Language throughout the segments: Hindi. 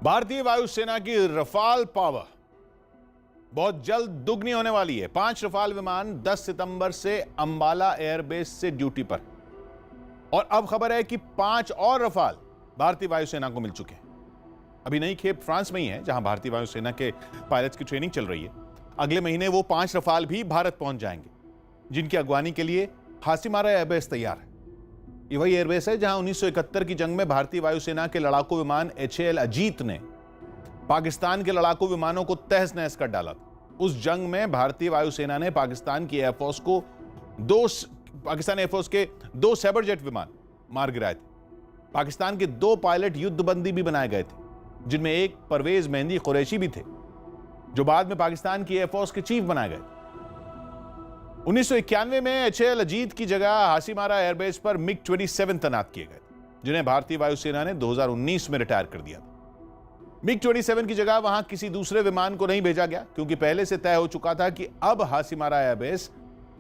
भारतीय वायुसेना की रफाल पावर बहुत जल्द दुगनी होने वाली है। 5 रफाल विमान 10 सितंबर से अंबाला एयरबेस से ड्यूटी पर, और अब खबर है कि 5 और रफाल भारतीय वायुसेना को मिल चुके हैं। अभी नई खेप फ्रांस में ही है, जहां भारतीय वायुसेना के पायलट्स की ट्रेनिंग चल रही है। अगले महीने वो 5 रफाल भी भारत पहुंच जाएंगे, जिनकी अगवानी के लिए हासीमारा एयरबेस तैयार है। ये वही एयरबेस है जहां 1971 की जंग में भारतीय वायुसेना के लड़ाकू विमान HAL अजीत ने पाकिस्तान के लड़ाकू विमानों को तहस नहस कर डाला था। उस जंग में भारतीय वायुसेना ने पाकिस्तान एयरफोर्स के 2 सैबरजेट विमान मार गिराए थे। पाकिस्तान के 2 पायलट युद्धबंदी भी बनाए गए थे, जिनमें एक परवेज मेहंदी कुरैशी भी थे, जो बाद में पाकिस्तान की एयरफोर्स के चीफ बनाए गए। 1991 में HAL अजीत की जगह हासीमारा एयरबेस पर MiG-27 तैनात किए गए, जिन्हें भारतीय वायुसेना ने 2019 में रिटायर कर दिया था। MiG-27 की जगह वहां किसी दूसरे विमान को नहीं भेजा गया, क्योंकि पहले से तय हो चुका था कि अब हासीमारा एयरबेस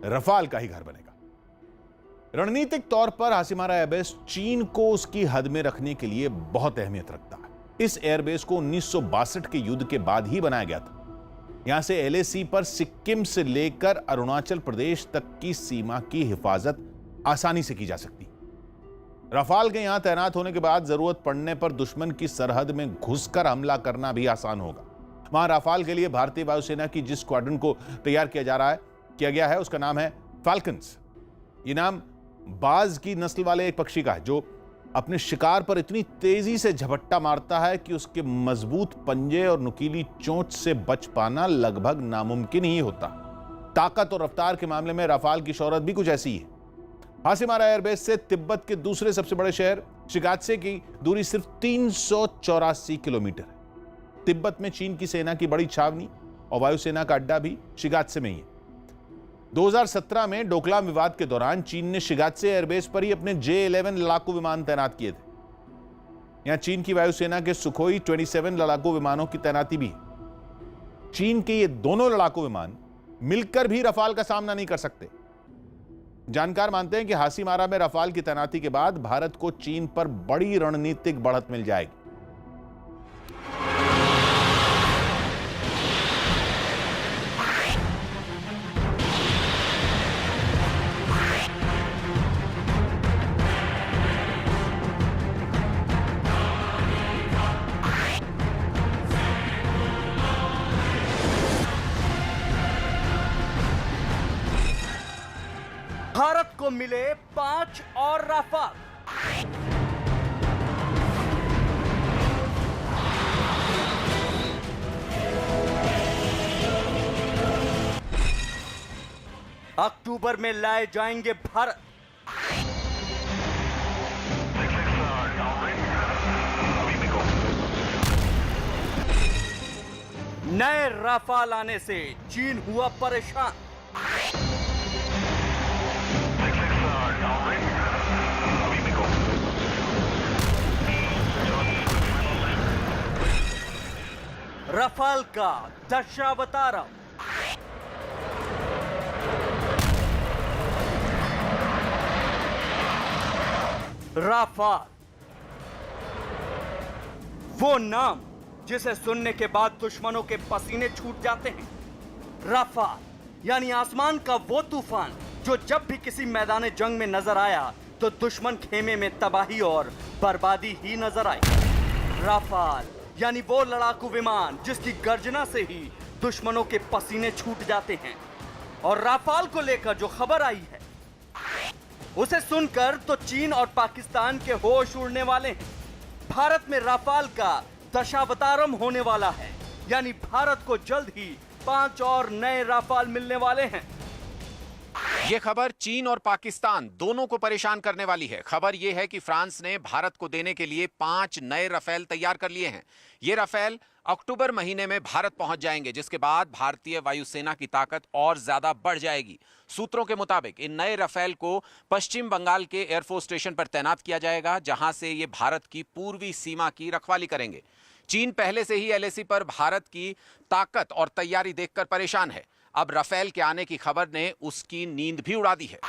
रफाल का ही घर बनेगा। रणनीतिक तौर पर हासीमारा एयरबेस चीन को उसकी हद में रखने के लिए बहुत अहमियत रखता है। इस एयरबेस को 1962 के युद्ध के बाद ही बनाया गया था। यहां से LAC पर सिक्किम से लेकर अरुणाचल प्रदेश तक की सीमा की हिफाजत आसानी से की जा सकती। रफाल के यहां तैनात होने के बाद जरूरत पड़ने पर दुश्मन की सरहद में घुसकर हमला करना भी आसान होगा। वहां रफाल के लिए भारतीय वायुसेना की जिस स्क्वाड्रन को तैयार किया गया है, उसका नाम है फाल्कन्स। यह नाम बाज की नस्ल वाले एक पक्षी का है, जो अपने शिकार पर इतनी तेजी से झपट्टा मारता है कि उसके मजबूत पंजे और नुकीली चोंच से बच पाना लगभग नामुमकिन ही होता। ताकत और रफ्तार के मामले में रफाल की शौहरत भी कुछ ऐसी ही है। हासीमारा एयरबेस से तिब्बत के दूसरे सबसे बड़े शहर शिगात्से की दूरी सिर्फ 384 किलोमीटर है। तिब्बत में चीन की सेना की बड़ी छावनी और वायुसेना का अड्डा भी शिगात्से में ही है। 2017 में डोकलाम विवाद के दौरान चीन ने शिगात्से एयरबेस पर ही अपने J-11 लड़ाकू विमान तैनात किए थे। यहां चीन की वायुसेना के सुखोई 27 लड़ाकू विमानों की तैनाती भी है। चीन के ये दोनों लड़ाकू विमान मिलकर भी रफाल का सामना नहीं कर सकते। जानकार मानते हैं कि हासीमारा में रफाल की तैनाती के बाद भारत को चीन पर बड़ी रणनीतिक बढ़त मिल जाएगी। भारत को मिले 5 और राफाल। अक्टूबर में लाए जाएंगे भारत। नए राफाल आने से चीन हुआ परेशान। रफाल का दशावतारम। राफाल, वो नाम जिसे सुनने के बाद दुश्मनों के पसीने छूट जाते हैं। राफाल यानी आसमान का वो तूफान जो जब भी किसी मैदान जंग में नजर आया तो दुश्मन खेमे में तबाही और बर्बादी ही नजर आई। राफाल यानी वो लड़ाकू विमान जिसकी गर्जना से ही दुश्मनों के पसीने छूट जाते हैं। और राफाल को लेकर जो खबर आई है, उसे सुनकर तो चीन और पाकिस्तान के होश उड़ने वाले हैं। भारत में राफाल का दशावतारम होने वाला है, यानी भारत को जल्द ही 5 और नए राफाल मिलने वाले हैं। ये खबर चीन और पाकिस्तान दोनों को परेशान करने वाली है। खबर यह है कि फ्रांस ने भारत को देने के लिए 5 नए राफेल तैयार कर लिए हैं। ये राफेल अक्टूबर महीने में भारत पहुंच जाएंगे, जिसके बाद भारतीय वायुसेना की ताकत और ज्यादा बढ़ जाएगी। सूत्रों के मुताबिक इन नए राफेल को पश्चिम बंगाल के एयरफोर्स स्टेशन पर तैनात किया जाएगा, जहां से ये भारत की पूर्वी सीमा की रखवाली करेंगे। चीन पहले से ही LAC पर भारत की ताकत और तैयारी देखकर परेशान है। अब राफेल के आने की खबर ने उसकी नींद भी उड़ा दी है।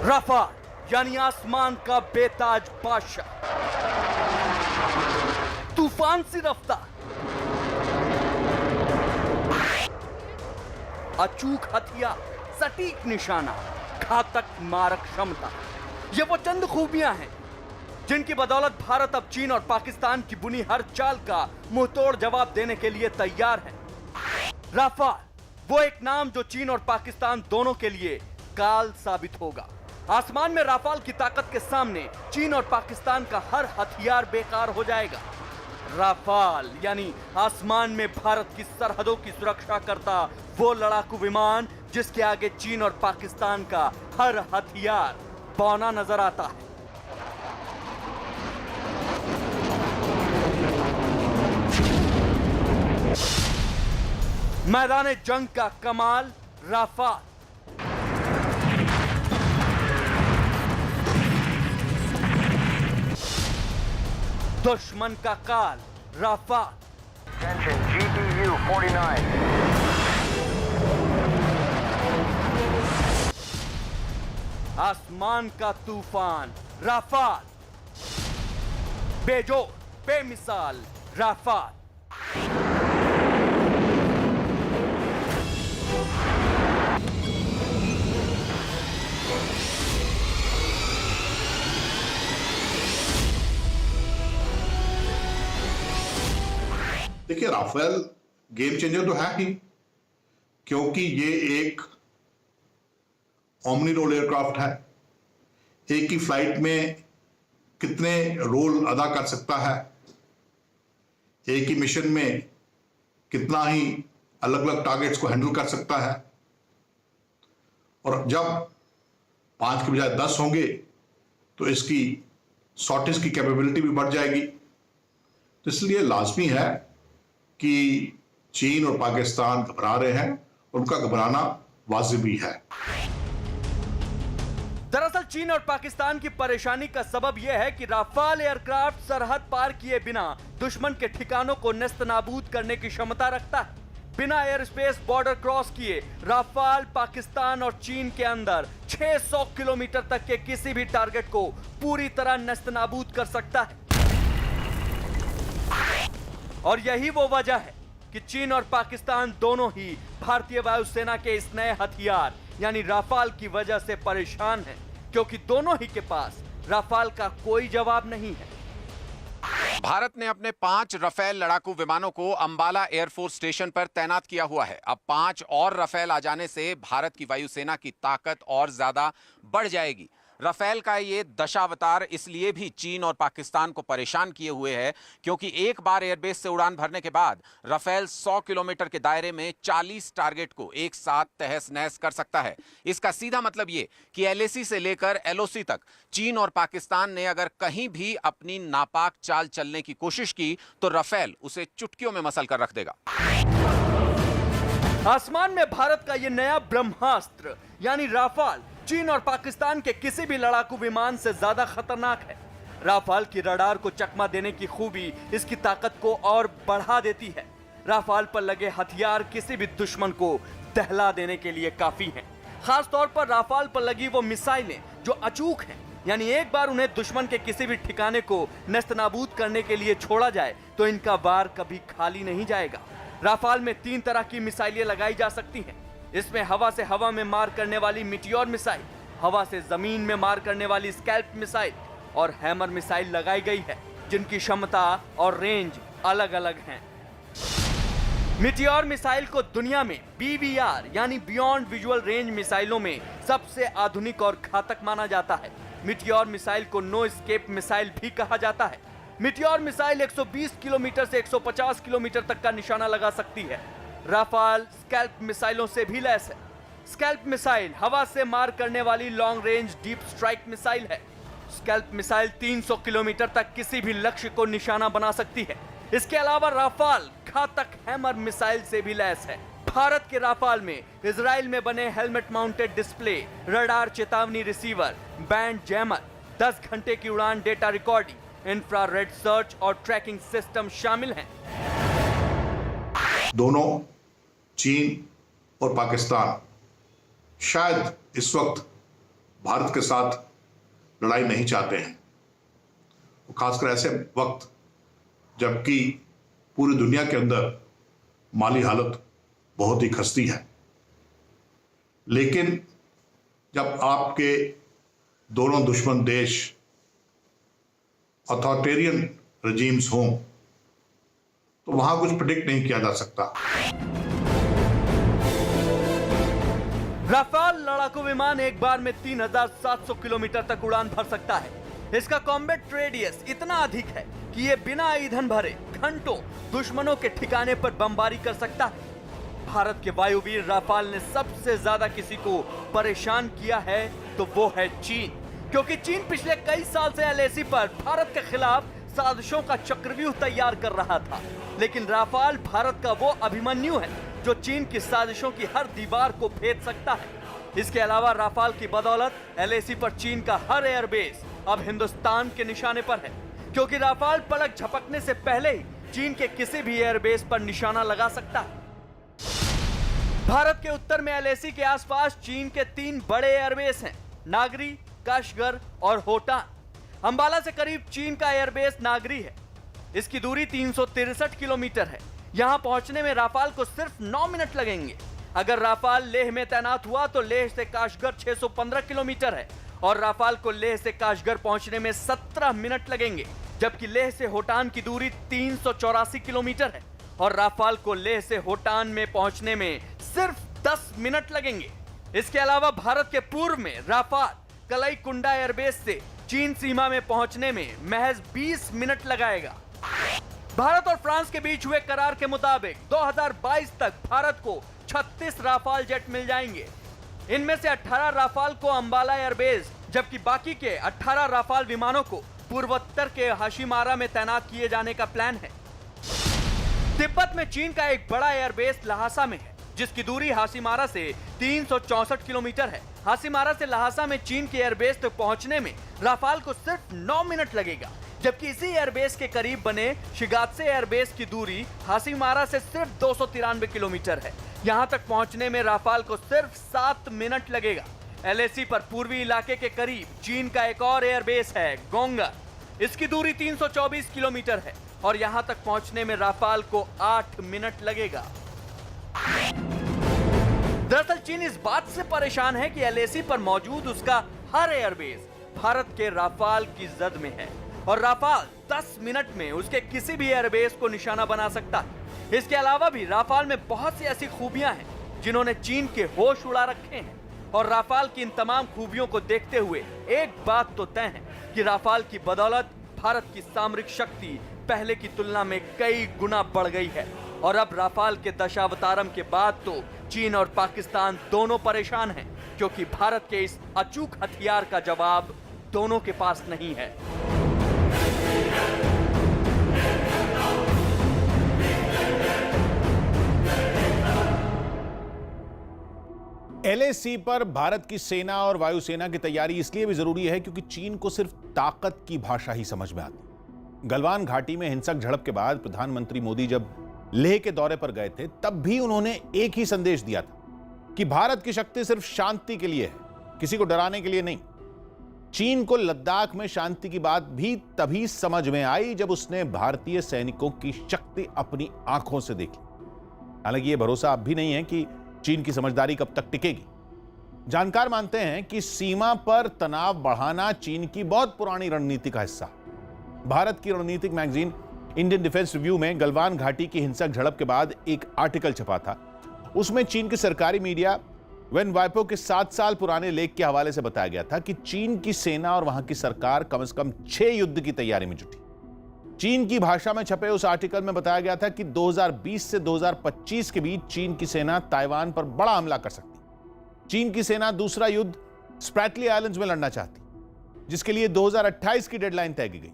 राफेल यानी आसमान का बेताज बादशाह। तूफान सी रफ्तार, अचूक हथियार, सटीक निशाना, घातक मारक क्षमता, ये वो चंद खूबियां हैं जिनकी बदौलत भारत अब चीन और पाकिस्तान की बुनी हर चाल का मुंहतोड़ जवाब देने के लिए तैयार है। राफाल, वो एक नाम जो चीन और पाकिस्तान दोनों के लिए काल साबित होगा। आसमान में राफाल की ताकत के सामने चीन और पाकिस्तान का हर हथियार बेकार हो जाएगा। राफाल यानी आसमान में भारत की सरहदों की सुरक्षा करता वो लड़ाकू विमान जिसके आगे चीन और पाकिस्तान का हर हथियार बौना नजर आता है। मैदान जंग का कमाल राफाल, दुश्मन का काल राफाल, Attention, GBU 49. आसमान का तूफान राफाल, बेजोड़ बेमिसाल राफाल। देखिए, राफेल गेम चेंजर तो है ही, क्योंकि ये एक ओमनी रोल एयरक्राफ्ट है। एक ही फ्लाइट में कितने रोल अदा कर सकता है, एक ही मिशन में कितना ही अलग अलग टारगेट्स को हैंडल कर सकता है। और जब 5 के बजाय 10 होंगे तो इसकी सॉर्टेज की कैपेबिलिटी भी बढ़ जाएगी। तो इसलिए लाजमी है कि चीन और पाकिस्तान घबरा रहे हैं, उनका घबराना वाजिब भी है। दरअसल चीन और पाकिस्तान की परेशानी का सबब यह है कि राफाल एयरक्राफ्ट सरहद पार किए बिना दुश्मन के ठिकानों को नेस्तनाबूद करने की क्षमता रखता है। बिना एयर स्पेस बॉर्डर क्रॉस किए राफाल पाकिस्तान और चीन के अंदर 600 किलोमीटर तक के किसी भी टारगेट को पूरी तरह नेस्तनाबूद कर सकता है। और यही वो वजह है कि चीन और पाकिस्तान दोनों ही भारतीय वायुसेना के इस नए हथियार यानी राफाल की वजह से परेशान हैं, क्योंकि दोनों ही के पास राफाल का कोई जवाब नहीं है। भारत ने अपने 5 रफेल लड़ाकू विमानों को अंबाला एयरफोर्स स्टेशन पर तैनात किया हुआ है। अब 5 और रफेल आ जाने से भारत की वायुसेना की ताकत और ज्यादा बढ़ जाएगी। रफेल का ये दशावतार इसलिए भी चीन और पाकिस्तान को परेशान किए हुए है क्योंकि एक बार एयरबेस से उड़ान भरने के बाद रफेल 100 किलोमीटर के दायरे में 40 टारगेट को एक साथ तहस नहस कर सकता है। इसका सीधा मतलब ये कि एलएसी से लेकर एलओसी तक चीन और पाकिस्तान ने अगर कहीं भी अपनी नापाक चाल चलने की कोशिश की तो रफेल उसे चुटकियों में मसल कर रख देगा। आसमान में भारत का यह नया ब्रह्मास्त्र यानी राफाल चीन और पाकिस्तान के किसी भी लड़ाकू विमान से ज्यादा खतरनाक है। राफाल की रडार को चकमा देने की खूबी इसकी ताकत को और बढ़ा देती है। राफाल पर लगे हथियार किसी भी दुश्मन को दहला देने के लिए काफी हैं। खास तौर पर राफाल पर लगी वो मिसाइलें जो अचूक हैं, यानी एक बार उन्हें दुश्मन के किसी भी ठिकाने को नेस्तनाबूद करने के लिए छोड़ा जाए तो इनका वार कभी खाली नहीं जाएगा। राफाल में 3 तरह की मिसाइलें लगाई जा सकती हैं। इसमें हवा से हवा में मार करने वाली मीटियोर मिसाइल, हवा से जमीन में मार करने वाली स्कैल्प मिसाइल और हैमर मिसाइल लगाई गई है, जिनकी क्षमता और रेंज अलग अलग हैं। मीटियोर मिसाइल को दुनिया में BVR यानी बियॉन्ड विजुअल रेंज मिसाइलों में सबसे आधुनिक और घातक माना जाता है। मीटियोर मिसाइल को नो एस्केप मिसाइल भी कहा जाता है। मीटियोर मिसाइल 120 किलोमीटर से 150 किलोमीटर तक का निशाना लगा सकती है। राफाल स्कैल्प मिसाइलों से भी लैस है। स्कैल्प मिसाइल हवा से मार करने वाली long range deep strike missile है। स्कैल्प मिसाइल 300 किलोमीटर तक किसी भी लक्ष्य को निशाना बना सकती है। इसके अलावा राफाल घातक हैमर मिसाइल से भी लैस है। भारत के राफाल में इजराइल में बने हेलमेट माउंटेड डिस्प्ले, रडार चेतावनी रिसीवर, बैंड जैमर, 10 घंटे की उड़ान डेटा रिकॉर्डिंग, इंफ्रारेड सर्च और ट्रैकिंग सिस्टम शामिल हैं। दोनों चीन और पाकिस्तान शायद इस वक्त भारत के साथ लड़ाई नहीं चाहते हैं। खासकर ऐसे वक्त जबकि पूरी दुनिया के अंदर माली हालत बहुत ही खस्ती है। लेकिन जब आपके दोनों दुश्मन देश अथॉरिटेरियन रजीम्स हों तो वहां कुछ प्रेडिक्ट नहीं किया जा सकता। राफाल लड़ाकू विमान एक बार में 3,700 किलोमीटर तक उड़ान भर सकता है। इसका कॉम्बैट रेडियस इतना अधिक है कि ये बिना ईंधन भरे घंटों दुश्मनों के ठिकाने पर बमबारी कर सकता है। भारत के वायुवीर राफाल ने सबसे ज्यादा किसी को परेशान किया है तो वो है चीन, क्योंकि चीन पिछले कई साल से एलएसी पर भारत के खिलाफ साजिशों का चक्रव्यूह तैयार कर रहा था। लेकिन राफाल भारत का वो अभिमन्यु है जो चीन की साजिशों की हर दीवार को भेद सकता है। इसके अलावा राफाल की बदौलत एलएसी पर चीन का हर एयरबेस अब हिंदुस्तान के निशाने पर है, क्योंकि राफाल पलक झपकने से पहले ही चीन के किसी भी एयरबेस पर निशाना लगा सकता है। भारत के उत्तर में एलएसी के आसपास चीन के 3 बड़े एयरबेस हैं, नागरी, काशगर और होटान। अंबाला से करीब चीन का एयरबेस नागरी है। इसकी दूरी 363 किलोमीटर है। यहां पहुंचने में राफाल को सिर्फ 9 मिनट लगेंगे। अगर राफाल लेह में तैनात हुआ तो लेह से काशगर 615 किलोमीटर है और राफाल को लेह से काशगर पहुंचने में 17 मिनट लगेंगे, जबकि लेह से होटान की दूरी 384 किलोमीटर है और राफाल को लेह से होटान में पहुंचने में सिर्फ 10 मिनट लगेंगे। इसके अलावा भारत के पूर्व में राफाल कलाई कुंडा एयरबेस से चीन सीमा में पहुंचने में महज 20 मिनट लगाएगा। भारत और फ्रांस के बीच हुए करार के मुताबिक 2022 तक भारत को 36 राफाल जेट मिल जाएंगे। इनमें से 18 राफाल को अंबाला एयरबेस, जबकि बाकी के 18 राफाल विमानों को पूर्वोत्तर के हाशिमारा में तैनात किए जाने का प्लान है। तिब्बत में चीन का एक बड़ा एयरबेस लहासा में है, जिसकी दूरी हाशिमारा से 364 किलोमीटर है। हाशिमारा से लहासा में चीन के एयरबेस तक पहुंचने में राफाल को सिर्फ 9 मिनट लगेगा, जबकि इसी एयरबेस के करीब बने शिगात्से एयरबेस की दूरी हाशिमारा से सिर्फ 293 किलोमीटर है। यहां तक पहुंचने में राफाल को सिर्फ 7 मिनट लगेगा। एलएसी पर पूर्वी इलाके के करीब चीन का एक और एयरबेस है, गोंगर। इसकी दूरी 324 किलोमीटर है और यहां तक पहुंचने में राफाल को 8 मिनट लगेगा। दरअसल चीन इस बात से परेशान है कि एलएसी पर मौजूद उसका हर एयरबेस भारत के राफाल की जद में है और राफाल 10 मिनट में उसके किसी भी एयरबेस को निशाना बना सकता है। इसके अलावा भी राफाल में बहुत सी ऐसी खूबियां हैं जिन्होंने चीन के होश उड़ा रखे हैं और राफाल की इन तमाम खूबियों को देखते हुए एक बात तो तय है कि राफाल की बदौलत भारत की सामरिक शक्ति पहले की तुलना में कई गुना बढ़ गई है और अब राफाल के दशावतारम के बाद तो चीन और पाकिस्तान दोनों परेशान हैं, क्योंकि भारत के इस अचूक हथियार का जवाब दोनों के पास नहीं है। एलएसी पर भारत की सेना और वायुसेना की तैयारी इसलिए भी जरूरी है क्योंकि चीन को सिर्फ ताकत की भाषा ही समझ में आती। गलवान घाटी में हिंसक झड़प के बाद प्रधानमंत्री मोदी जब लेह के दौरे पर गए थे तब भी उन्होंने एक ही संदेश दिया था कि भारत की शक्ति सिर्फ शांति के लिए है, किसी को डराने के लिए नहीं। चीन को लद्दाख में शांति की बात भी तभी समझ में आई जब उसने भारतीय सैनिकों की शक्ति अपनी आंखों से देखी। हालांकि यह भरोसा अब भी नहीं है कि चीन की समझदारी कब तक टिकेगी। जानकार मानते हैं कि सीमा पर तनाव बढ़ाना चीन की बहुत पुरानी रणनीति का हिस्सा है। भारत की रणनीतिक मैगजीन इंडियन डिफेंस रिव्यू में गलवान घाटी की हिंसक झड़प के बाद एक आर्टिकल छपा था। उसमें चीन के सरकारी मीडिया वेन वाइपो के 7 साल पुराने लेख के हवाले से बताया गया था कि चीन की सेना और वहां की सरकार कम से कम 6 युद्ध की तैयारी में जुटी। चीन की भाषा में छपे उस आर्टिकल में बताया गया था कि 2020 से 2025 के बीच चीन की सेना ताइवान पर बड़ा हमला कर सकती। चीन की सेना दूसरा युद्ध स्प्रैटली आइलैंड्स में लड़ना चाहती, जिसके लिए 2028 की डेडलाइन तय की गई।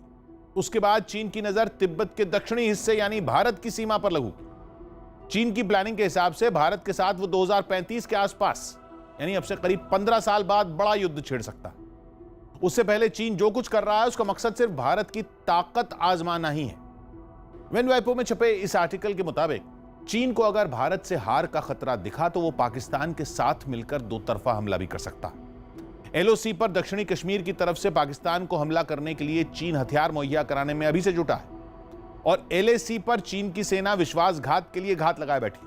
उसके बाद चीन की नजर तिब्बत के दक्षिणी हिस्से यानी भारत की सीमा पर लगू। चीन की प्लानिंग के हिसाब से भारत के साथ वो 2035 के आसपास यानी अब से करीब 15 साल बाद बड़ा युद्ध छेड़ सकता है। उससे पहले चीन जो कुछ कर रहा है उसका मकसद सिर्फ भारत की ताकत आजमाना ही है। वेन वाइपो में छपे इस आर्टिकल के मुताबिक चीन को अगर भारत से हार का खतरा दिखा तो वो पाकिस्तान के साथ मिलकर दो तरफा हमला भी कर सकता है। एलओसी पर दक्षिणी कश्मीर की तरफ से पाकिस्तान को हमला करने के लिए चीन हथियार मुहैया कराने में अभी से जुटा है और एलएसी पर चीन की सेना विश्वासघात के लिए घात लगाए बैठी।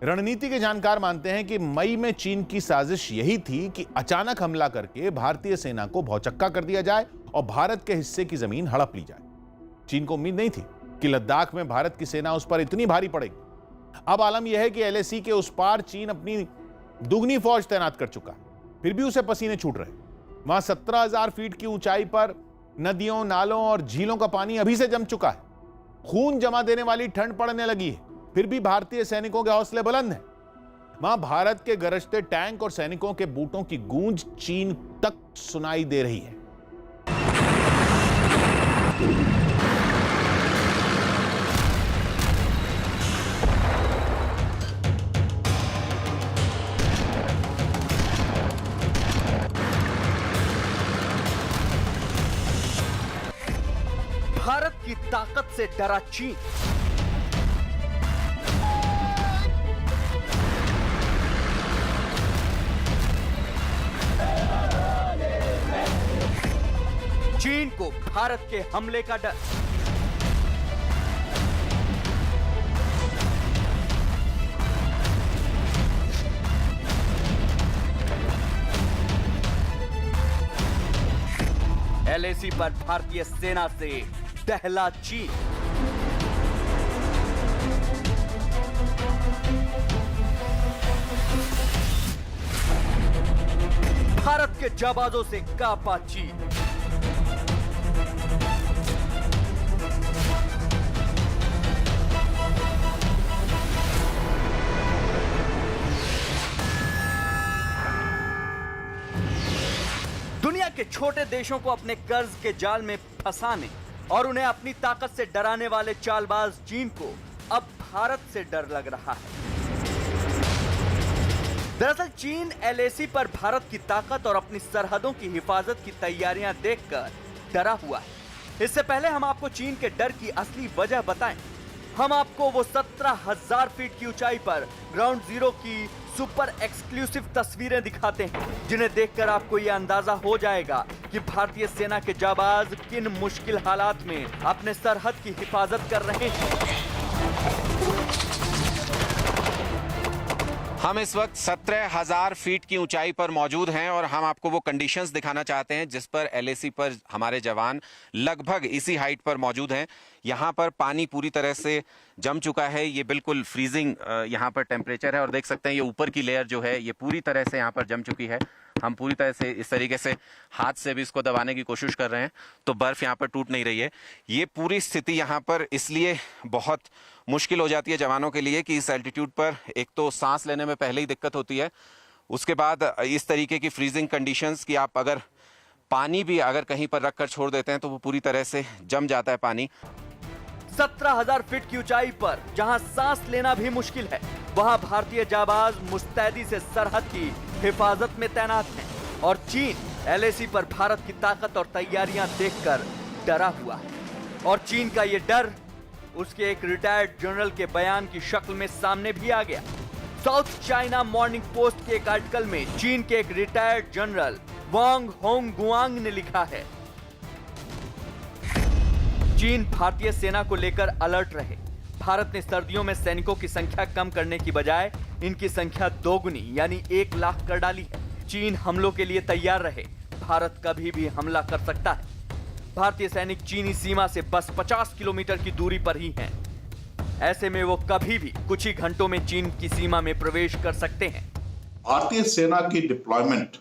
रणनीति के जानकार मानते हैं कि मई में चीन की साजिश यही थी कि अचानक हमला करके भारतीय सेना को भौचक्का कर दिया जाए और भारत के हिस्से की जमीन हड़प ली जाए। चीन को उम्मीद नहीं थी कि लद्दाख में भारत की सेना उस पर इतनी भारी पड़ेगी। अब आलम यह है कि एलएसी के उस पार चीन अपनी दुगनी फौज तैनात कर चुका है, फिर भी उसे पसीने छूट रहे। वहां 17,000 फीट की ऊंचाई पर नदियों, नालों और झीलों का पानी अभी से जम चुका है। खून जमा देने वाली ठंड पड़ने लगी है, फिर भी भारतीय सैनिकों के हौसले बुलंद हैं। वहां भारत के गरजते टैंक और सैनिकों के बूटों की गूंज चीन तक सुनाई दे रही है। भारत की ताकत से डरा चीन। चीन को भारत के हमले का डर। एलएसी पर भारतीय सेना से दहला चीन। भारत के जाबाजों से कांपा चीन। दुनिया के छोटे देशों को अपने कर्ज के जाल में फंसाने और उन्हें अपनी ताकत से डराने वाले चालबाज चीन को अब भारत से डर लग रहा है। दरअसल चीन एलएसी पर भारत की ताकत और अपनी सरहदों की हिफाजत की तैयारियां देखकर डरा हुआ है। इससे पहले हम आपको चीन के डर की असली वजह बताएं। हम आपको वो 17,000 फीट की ऊंचाई पर ग्राउंड जीरो की सुपर एक्सक्लूसिव तस्वीरें दिखाते हैं, जिन्हें देखकर आपको यह अंदाजा हो जाएगा कि भारतीय सेना के जाबाज किन मुश्किल हालात में अपने सरहद की हिफाजत कर रहे हैं। हम इस वक्त 17,000 फीट की ऊंचाई पर मौजूद हैं और हम आपको वो कंडीशंस दिखाना चाहते हैं जिस पर एलएसी पर हमारे जवान लगभग इसी हाइट पर मौजूद हैं। यहाँ पर पानी पूरी तरह से जम चुका है, ये बिल्कुल फ्रीजिंग यहाँ पर टेम्परेचर है और देख सकते हैं ये ऊपर की लेयर जो है ये पूरी तरह से यहाँ पर जम चुकी है। हम पूरी तरह से इस तरीके से हाथ से भी इसको दबाने की कोशिश कर रहे हैं तो बर्फ यहाँ पर टूट नहीं रही है। ये पूरी स्थिति यहाँ पर इसलिए बहुत मुश्किल हो जाती है जवानों के लिए कि इस एल्टीट्यूड पर एक तो सांस लेने में पहले ही दिक्कत होती है, उसके बाद इस तरीके की फ्रीजिंग कंडीशंस कि आप अगर पानी भी अगर कहीं पर रख कर छोड़ देते हैं तो वो पूरी तरह से जम जाता है पानी। 17,000 फीट की ऊंचाई पर जहां सांस लेना भी मुश्किल है, वहां भारतीय जाबाज मुस्तैदी से सरहद की हिफाजत में तैनात हैं और चीन एलएसी पर भारत की ताकत और तैयारियां देखकर डरा हुआ है। और चीन का ये डर उसके एक रिटायर्ड जनरल के बयान की शक्ल में सामने भी आ गया। साउथ चाइना मॉर्निंग पोस्ट के एक आर्टिकल में चीन के एक रिटायर्ड जनरल वांग होंगगुआंग ने लिखा है, चीन भारतीय सेना को लेकर अलर्ट रहे। भारत ने सर्दियों में सैनिकों की संख्या कम करने की बजाय इनकी संख्या दोगुनी यानी 1 लाख कर डाली है। चीन हमलों के लिए तैयार रहे, भारत कभी भी हमला कर सकता है। भारतीय सैनिक चीनी सीमा से बस 50 किलोमीटर की दूरी पर ही हैं। ऐसे में वो कभी भी कुछ ही घंटों में चीन की सीमा में प्रवेश कर सकते हैं। भारतीय सेना की डिप्लॉयमेंट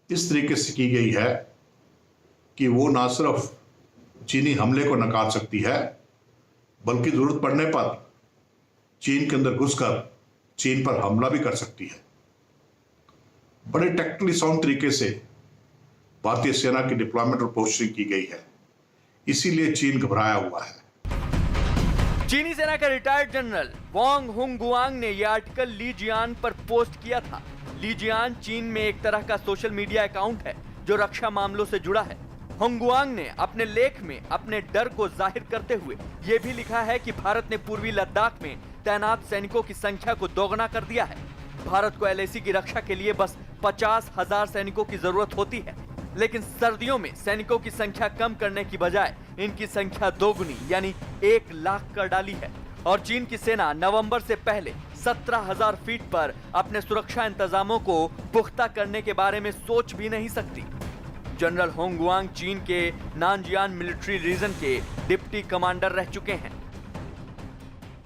इस तरीके से की गई है कि वो ना सिर्फ चीनी हमले को नकार सकती है बल्कि जरूरत पड़ने पर चीन के अंदर घुसकर चीन पर हमला भी कर सकती है। बड़े टेक्निकली साउंड तरीके से भारतीय सेना की डिप्लॉयमेंट और पोस्टिंग की गई है, इसीलिए चीन घबराया हुआ है। चीनी सेना के रिटायर्ड जनरल वांग होंगगुआंग ने यह आर्टिकल ली जियान पर पोस्ट किया था। ली जियान चीन में एक तरह का सोशल मीडिया अकाउंट है जो रक्षा मामलों से जुड़ा है। होंगगुआंग ने अपने लेख में अपने डर को जाहिर करते हुए यह भी लिखा है कि भारत ने पूर्वी लद्दाख में तैनात सैनिकों की संख्या को दोगुना कर दिया है। भारत को एलएसी की रक्षा के लिए बस 50,000 सैनिकों की जरूरत होती है, लेकिन सर्दियों में सैनिकों की संख्या कम करने की बजाय इनकी संख्या दोगुनी यानी 1 लाख कर डाली है और चीन की सेना नवंबर से पहले 17,000 फीट पर अपने सुरक्षा इंतजामों को पुख्ता करने के बारे में सोच भी नहीं सकती। जनरल होंगुआंग चीन के नानजियान मिलिट्री रीजन के डिप्टी कमांडर रह चुके हैं।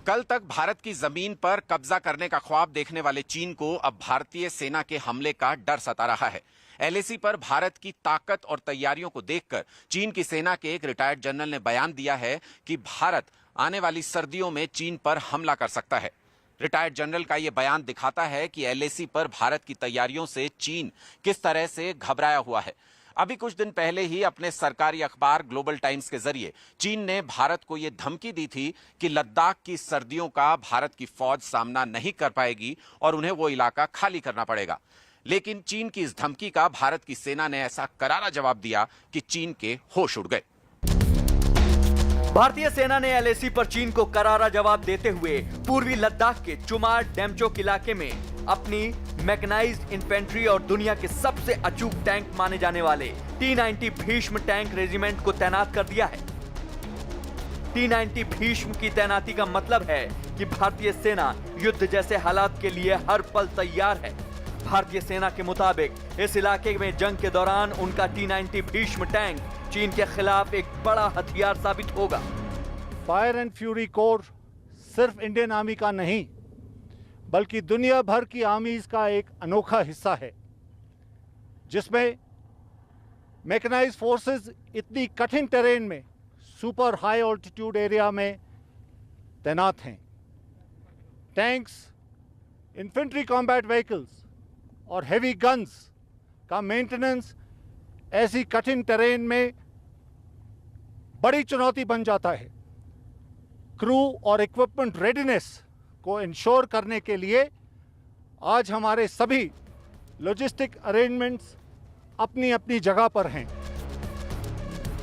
कल तक भारत की जमीन पर कब्जा करने का ख्वाब देखने वाले चीन को अब भारतीय सेना के हमले का डर सता रहा है। एलएसी पर भारत की ताकत और तैयारियों को देखकर चीन की सेना के एक रिटायर्ड जनरल ने बयान दिया है कि भारत आने वाली सर्दियों में चीन पर हमला कर सकता है। रिटायर्ड जनरल का यह बयान दिखाता है कि एलएसी पर भारत की तैयारियों से चीन किस तरह से घबराया हुआ है। अभी कुछ दिन पहले ही अपने सरकारी अखबार ग्लोबल टाइम्स के जरिए चीन ने भारत को यह धमकी दी थी कि लद्दाख की सर्दियों का भारत की फौज सामना नहीं कर पाएगी और उन्हें वो इलाका खाली करना पड़ेगा। लेकिन चीन की इस धमकी का भारत की सेना ने ऐसा करारा जवाब दिया कि चीन के होश उड़ गए। भारतीय सेना ने एलएसी पर चीन को करारा जवाब देते हुए पूर्वी लद्दाख के चुमार डेमचोक इलाके में अपनी मैकेनाइज्ड इन्फेंट्री और दुनिया के सबसे अचूक टैंक माने जाने वाले T-90 भीष्म टैंक रेजिमेंट को तैनात कर दिया है। T-90 भीष्म की तैनाती का मतलब है कि भारतीय सेना युद्ध जैसे हालात के लिए हर पल तैयार है। भारतीय सेना के मुताबिक इस इलाके में जंग के दौरान उनका T-90 भीष्म टैंक चीन के खिलाफ एक बड़ा हथियार साबित होगा। फायर एंड फ्यूरी कोर सिर्फ इंडियन आर्मी का नहीं बल्कि दुनिया भर की आर्मीज का एक अनोखा हिस्सा है, जिसमें मैकेनाइज्ड फोर्सेस इतनी कठिन टेरेन में सुपर हाई ऑल्टीट्यूड एरिया में तैनात हैं। टैंक्स, इन्फेंट्री कॉम्बैट व्हीकल्स और हेवी गन्स का मेंटेनेंस ऐसी कठिन टेरेन में बड़ी चुनौती बन जाता है। क्रू और इक्विपमेंट रेडीनेस को इंश्योर करने के लिए आज हमारे सभी लॉजिस्टिक अरेंजमेंट्स अपनी अपनी जगह पर हैं।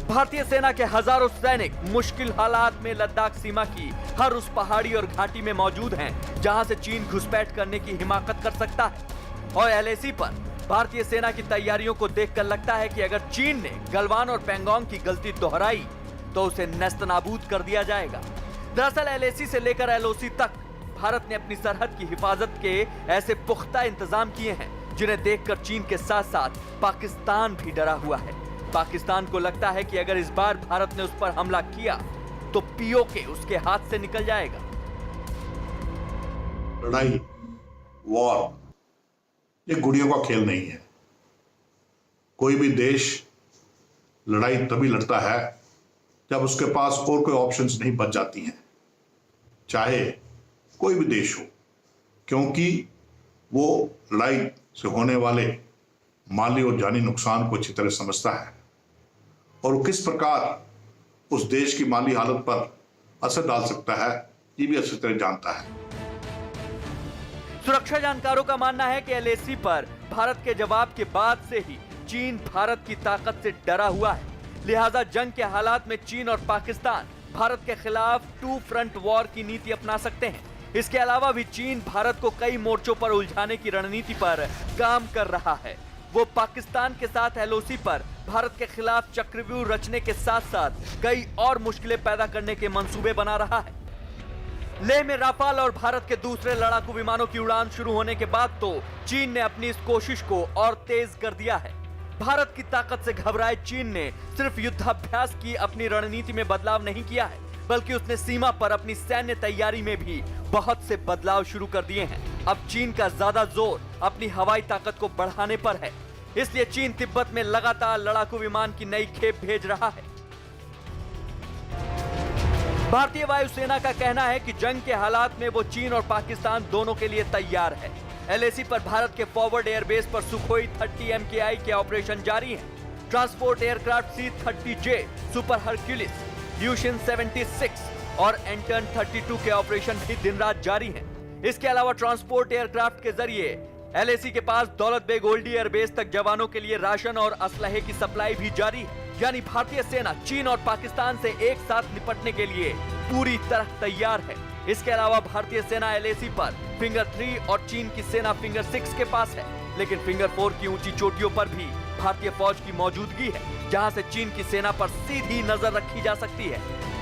भारतीय सेना के हजारों सैनिक मुश्किल हालात में लद्दाख सीमा की हर उस पहाड़ी और घाटी में मौजूद हैं जहां से चीन घुसपैठ करने की हिमाकत कर सकता है। और एलएसी पर भारतीय सेना की तैयारियों को देखकर लगता है कि अगर चीन ने गलवान और पैंगोंग की गलती दोहराई तो उसे नेस्तनाबूद कर दिया जाएगा। दरअसल एलएसी से लेकर एलओसी तक भारत ने अपनी सरहद की हिफाजत के ऐसे पुख्ता इंतजाम किए हैं जिन्हें देखकर चीन के साथ साथ पाकिस्तान भी डरा हुआ है। पाकिस्तान को लगता है कि अगर इस बार भारत ने उस पर हमला किया तो पीओके उसके हाथ से निकल जाएगा। लड़ाई, वॉर, ये गुड़ियों का खेल नहीं है। कोई भी देश लड़ाई तभी लड़ता है जब उसके पास और कोई ऑप्शंस नहीं बच जाती हैं, चाहे कोई भी देश हो, क्योंकि वो लड़ाई से होने वाले माली और जानी नुकसान को अच्छी तरह समझता है और वो किस प्रकार उस देश की माली हालत पर असर डाल सकता है ये भी अच्छी तरह जानता है। सुरक्षा जानकारों का मानना है कि एलएसी पर भारत के जवाब के बाद से ही चीन भारत की ताकत से डरा हुआ है। लिहाजा जंग के हालात में चीन और पाकिस्तान भारत के खिलाफ 2 फ्रंट वॉर की नीति अपना सकते हैं। इसके अलावा भी चीन भारत को कई मोर्चों पर उलझाने की रणनीति पर काम कर रहा है। वो पाकिस्तान के साथ एलओसी पर भारत के खिलाफ चक्रव्यूह रचने के साथ साथ कई और मुश्किलें पैदा करने के मंसूबे बना रहा है। लेह में राफाल और भारत के दूसरे लड़ाकू विमानों की उड़ान शुरू होने के बाद तो चीन ने अपनी इस कोशिश को और तेज कर दिया है। भारत की ताकत से घबराए चीन ने सिर्फ युद्धाभ्यास की अपनी रणनीति में बदलाव नहीं किया है, बल्कि उसने सीमा पर अपनी सैन्य तैयारी में भी बहुत से बदलाव शुरू कर दिए हैं। अब चीन का ज्यादा जोर अपनी हवाई ताकत को बढ़ाने पर है, इसलिए चीन तिब्बत में लगातार लड़ाकू विमान की नई खेप भेज रहा है। भारतीय वायुसेना का कहना है कि जंग के हालात में वो चीन और पाकिस्तान दोनों के लिए तैयार है। एलएसी पर भारत के फॉरवर्ड एयरबेस पर सुखोई 30 MKI के ऑपरेशन जारी हैं। Transport aircraft C-30J, super Hercules, Ilyushin 76 और एंटन 32 के ऑपरेशन भी दिन रात जारी हैं। इसके अलावा ट्रांसपोर्ट एयरक्राफ्ट के जरिए एलएसी के पास दौलत बेग ओल्डी एयरबेस तक जवानों के लिए राशन और असलहे की सप्लाई भी जारी है। यानी भारतीय सेना चीन और पाकिस्तान से एक साथ निपटने के लिए पूरी तरह तैयार है। इसके अलावा भारतीय सेना LAC पर फिंगर 3 और चीन की सेना फिंगर 6 के पास है, लेकिन फिंगर 4 की ऊंची चोटियों पर भी भारतीय फौज की मौजूदगी है, जहां से चीन की सेना पर सीधी नजर रखी जा सकती है।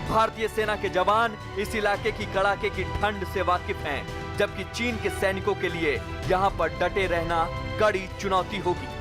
भारतीय सेना के जवान इस इलाके की कड़ाके की ठंड से वाकिफ हैं, जबकि चीन के सैनिकों के लिए यहां पर डटे रहना कड़ी चुनौती होगी।